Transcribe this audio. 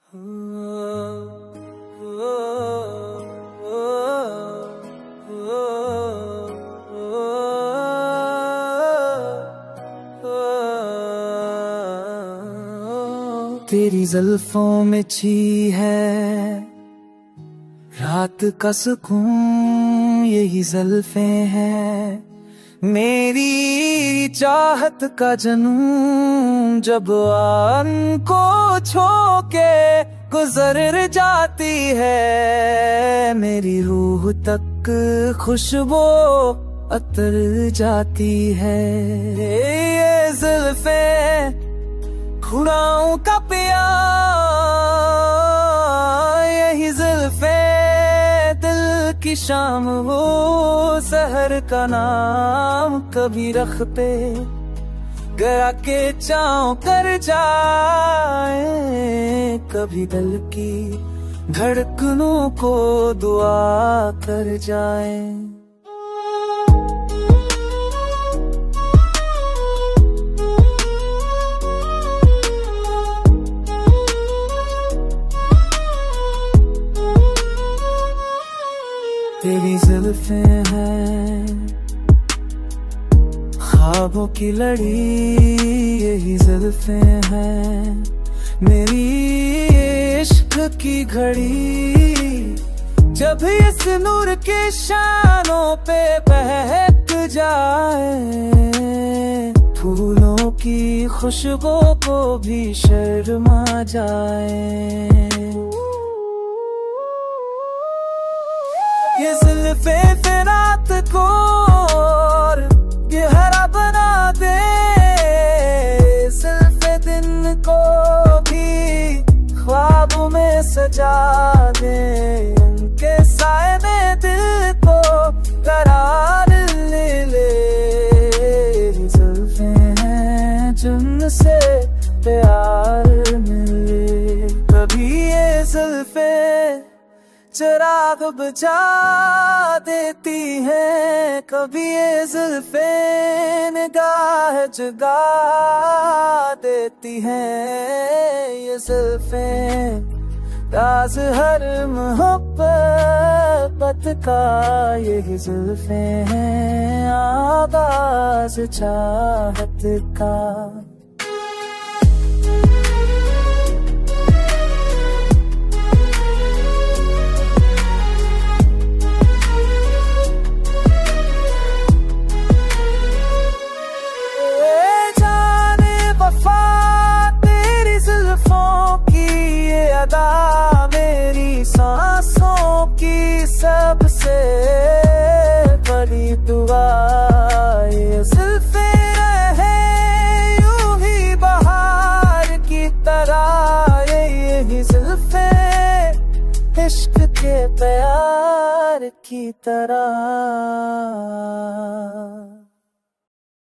तेरी जुल्फों में छी है रात का सुकून, यही जुल्फें हैं मेरी चाहत का जनून। जब आन को छू के गुजर जाती है, मेरी रूह तक खुशबू अतर जाती है। ये जुल्फें खुदाओं का प्यार, यही जुल्फें दिल की शाम, वो सहर का नाम कभी रखते गरा के चाँव कर जाए, कभी दिल की धड़कनों को दुआ कर जाए। तेरी जुल्फें हैं ख्वाबों की लड़ी, यही जुल्फें हैं मेरी इश्क की घड़ी। जब इस नूर के शानों पे बहक जाए, फूलों की खुशबू को भी शर्मा जाए। ये जुल्फें रात को और गहरा बना दे, जुल्फें दिन को भी ख्वाबों में सजा दे। उनके साए में दिल को करार ले ले, जुल्फें हैं जिनसे प्यार मिले। कभी ये जुल्फें चिराग बुझा देती है, कभी ये जुल्फें निगाह जगा देती है। ये जुल्फें राज हर मोहब्बत का, यही जुल्फें हैं आगाज़ चाहत का। मेरी सांसों की सबसे बड़ी दुआ, ये जुल्फें रहे यूं ही बहार की तरह। यही जुल्फें इश्क के प्यार की तरह।